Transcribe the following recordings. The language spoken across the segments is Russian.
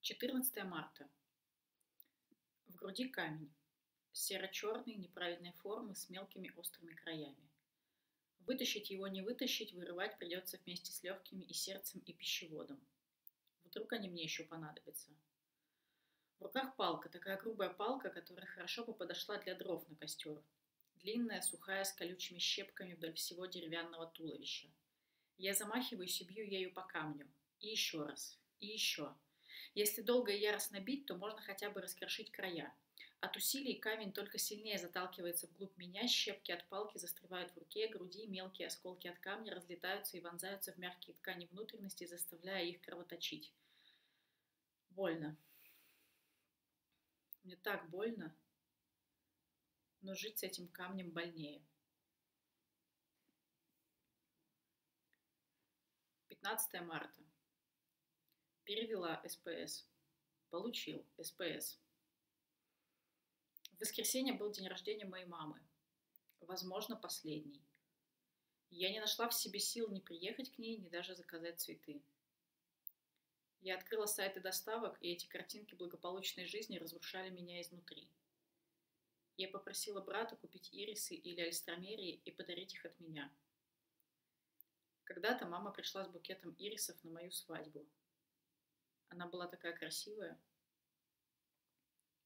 14 марта. В груди камень. Серо-черный, неправильной формы, с мелкими острыми краями. Вытащить его не вытащить, вырывать придется вместе с легкими и сердцем, и пищеводом. Вдруг они мне еще понадобятся. В руках палка, такая грубая палка, которая хорошо бы подошла для дров на костер. Длинная, сухая, с колючими щепками вдоль всего деревянного туловища. Я замахиваюсь и бью ею по камню. И еще раз. И еще. Если долго и яростно бить, то можно хотя бы раскрошить края. От усилий камень только сильнее заталкивается вглубь меня, щепки от палки застревают в руке, груди, мелкие осколки от камня разлетаются и вонзаются в мягкие ткани внутренности, заставляя их кровоточить. Больно. Мне так больно, но жить с этим камнем больнее. 15 марта. Перевела СПС. Получил СПС. В воскресенье был день рождения моей мамы. Возможно, последний. Я не нашла в себе сил ни приехать к ней, ни даже заказать цветы. Я открыла сайты доставок, и эти картинки благополучной жизни разрушали меня изнутри. Я попросила брата купить ирисы или альстромерии и подарить их от меня. Когда-то мама пришла с букетом ирисов на мою свадьбу. Она была такая красивая.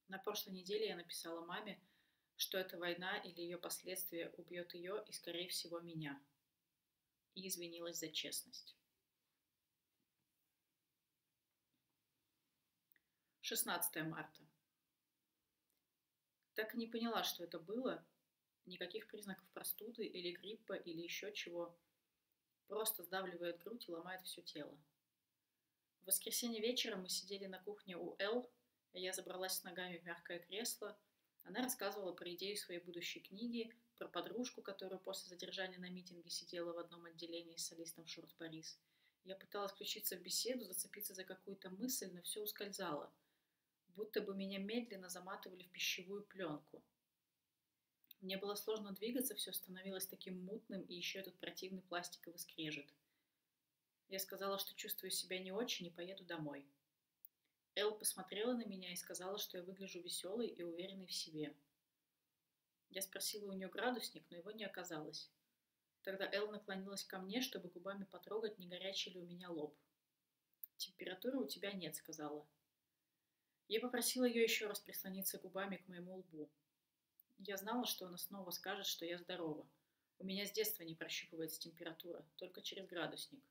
На прошлой неделе я написала маме, что эта война или ее последствия убьет ее и, скорее всего, меня. И извинилась за честность. 16 марта. Так и не поняла, что это было. Никаких признаков простуды или гриппа или еще чего. Просто сдавливает грудь и ломает все тело. В воскресенье вечером мы сидели на кухне у Эл, я забралась с ногами в мягкое кресло. Она рассказывала про идею своей будущей книги, про подружку, которая после задержания на митинге сидела в одном отделении с солистом Шорт Парис. Я пыталась включиться в беседу, зацепиться за какую-то мысль, но все ускользало. Будто бы меня медленно заматывали в пищевую пленку. Мне было сложно двигаться, все становилось таким мутным, и еще этот противный пластиковый скрежет. Я сказала, что чувствую себя не очень и поеду домой. Эл посмотрела на меня и сказала, что я выгляжу веселой и уверенной в себе. Я спросила у нее градусник, но его не оказалось. Тогда Эл наклонилась ко мне, чтобы губами потрогать, не горячий ли у меня лоб. «Температуры у тебя нет», — сказала. Я попросила ее еще раз прислониться губами к моему лбу. Я знала, что она снова скажет, что я здорова. У меня с детства не прощупывается температура, только через градусник.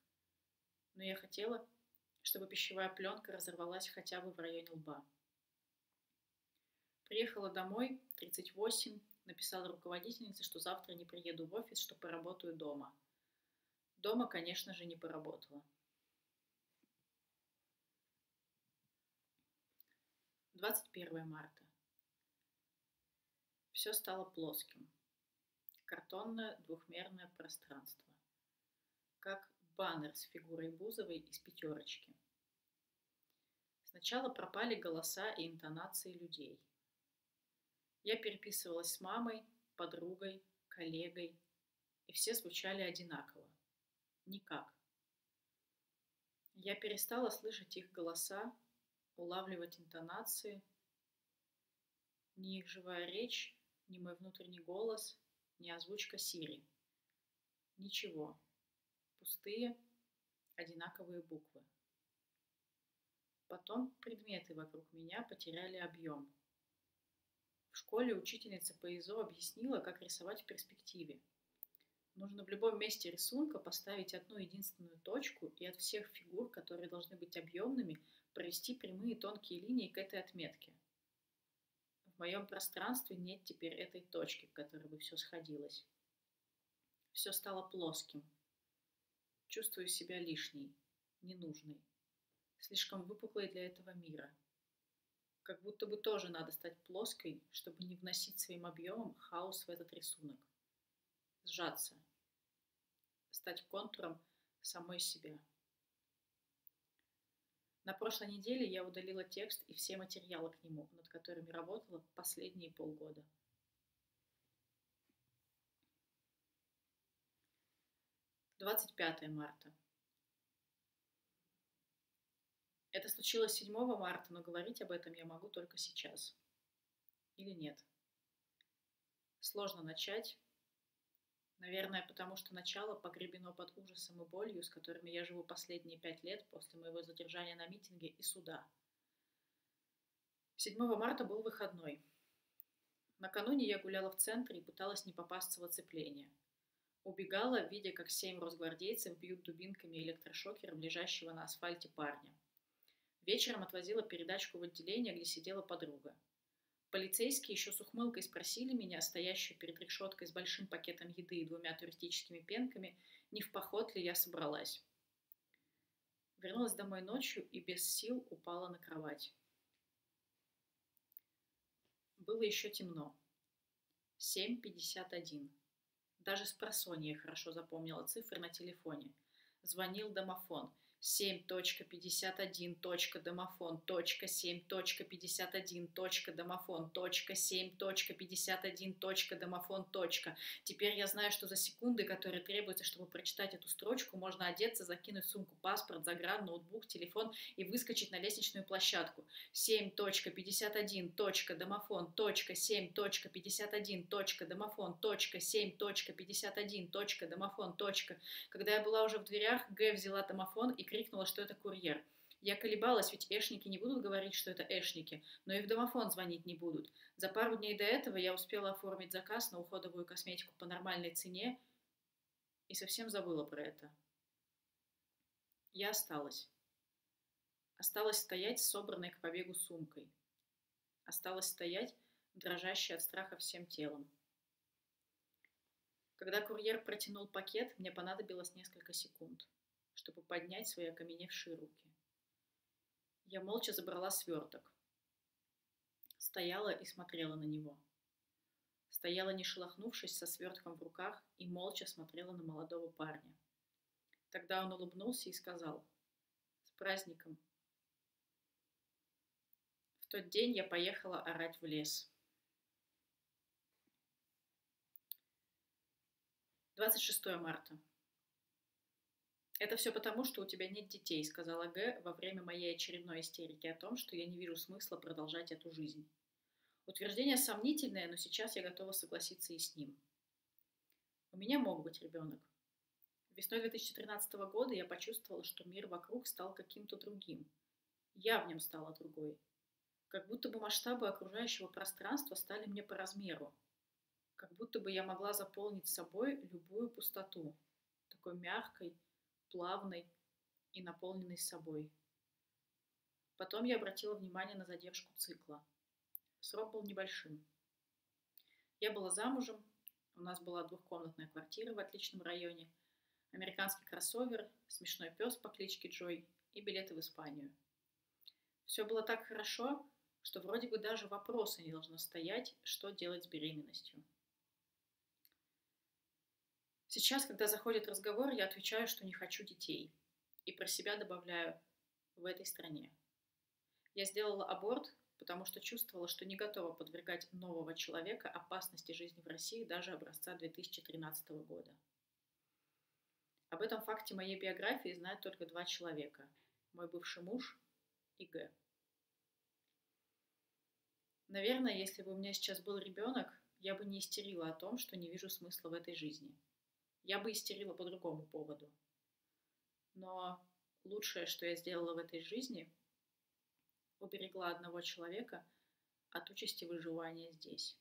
Но я хотела, чтобы пищевая пленка разорвалась хотя бы в районе лба. Приехала домой, 38, написала руководительнице, что завтра не приеду в офис, что поработаю дома. Дома, конечно же, не поработала. 21 марта. Все стало плоским. Картонное двухмерное пространство. Как баннер с фигурой Бузовой из «Пятерочки». Сначала пропали голоса и интонации людей. Я переписывалась с мамой, подругой, коллегой, и все звучали одинаково. Никак. Я перестала слышать их голоса, улавливать интонации. Ни их живая речь, ни мой внутренний голос, ни озвучка Сири. Ничего. Пустые, одинаковые буквы. Потом предметы вокруг меня потеряли объем. В школе учительница по ИЗО объяснила, как рисовать в перспективе. Нужно в любом месте рисунка поставить одну единственную точку и от всех фигур, которые должны быть объемными, провести прямые тонкие линии к этой отметке. В моем пространстве нет теперь этой точки, в которой бы все сходилось. Все стало плоским. Чувствую себя лишней, ненужной, слишком выпуклой для этого мира. Как будто бы тоже надо стать плоской, чтобы не вносить своим объемом хаос в этот рисунок. Сжаться. Стать контуром самой себя. На прошлой неделе я удалила текст и все материалы к нему, над которыми работала последние полгода. 25 марта. Это случилось 7 марта, но говорить об этом я могу только сейчас. Или нет? Сложно начать. Наверное, потому что начало погребено под ужасом и болью, с которыми я живу последние 5 лет после моего задержания на митинге и суда. 7 марта был выходной. Накануне я гуляла в центре и пыталась не попасться в оцепление. Убегала, видя, как 7 росгвардейцев бьют дубинками электрошокером лежащего на асфальте парня. Вечером отвозила передачку в отделение, где сидела подруга. Полицейские еще с ухмылкой спросили меня, стоящую перед решеткой с большим пакетом еды и 2 туристическими пенками, не в поход ли я собралась. Вернулась домой ночью и без сил упала на кровать. Было еще темно. 7:51. Даже спросонья хорошо запомнила цифры на телефоне. Звонил домофон. 7:51. Домофон. 7:51. Домофон. 7:51. Домофон. Теперь я знаю, что за секунды, которые требуются, чтобы прочитать эту строчку, можно одеться, закинуть в сумку паспорт, загран, ноутбук, телефон и выскочить на лестничную площадку. 7:51. Домофон. 7:51. Домофон. 7:51. Домофон. Когда я была уже в дверях, Г взяла домофон и крикнула, что это курьер. Я колебалась, ведь эшники не будут говорить, что это эшники, но и в домофон звонить не будут. За пару дней до этого я успела оформить заказ на уходовую косметику по нормальной цене и совсем забыла про это. Я осталась. Осталась стоять с собранной к побегу сумкой. Осталась стоять, дрожащая от страха всем телом. Когда курьер протянул пакет, мне понадобилось несколько секунд, чтобы поднять свои окаменевшие руки. Я молча забрала сверток. Стояла и смотрела на него. Стояла, не шелохнувшись, со свертком в руках, и молча смотрела на молодого парня. Тогда он улыбнулся и сказал: «С праздником!» В тот день я поехала орать в лес. 26 марта. «Это все потому, что у тебя нет детей», — сказала Г во время моей очередной истерики о том, что я не вижу смысла продолжать эту жизнь. Утверждение сомнительное, но сейчас я готова согласиться и с ним. У меня мог быть ребенок. Весной 2013 года я почувствовала, что мир вокруг стал каким-то другим. Я в нем стала другой. Как будто бы масштабы окружающего пространства стали мне по размеру. Как будто бы я могла заполнить собой любую пустоту, такой мягкой, плавной и наполненной собой. Потом я обратила внимание на задержку цикла. Срок был небольшим. Я была замужем, у нас была 2-комнатная квартира в отличном районе, американский кроссовер, смешной пес по кличке Джой и билеты в Испанию. Все было так хорошо, что вроде бы даже вопроса не должно стоять, что делать с беременностью. Сейчас, когда заходит разговор, я отвечаю, что не хочу детей. И про себя добавляю: в этой стране. Я сделала аборт, потому что чувствовала, что не готова подвергать нового человека опасности жизни в России даже образца 2013 года. Об этом факте моей биографии знают только 2 человека: мой бывший муж и Г. Наверное, если бы у меня сейчас был ребенок, я бы не истерила о том, что не вижу смысла в этой жизни. Я бы истерила по другому поводу. Но лучшее, что я сделала в этой жизни, уберегла одного человека от участи выживания здесь.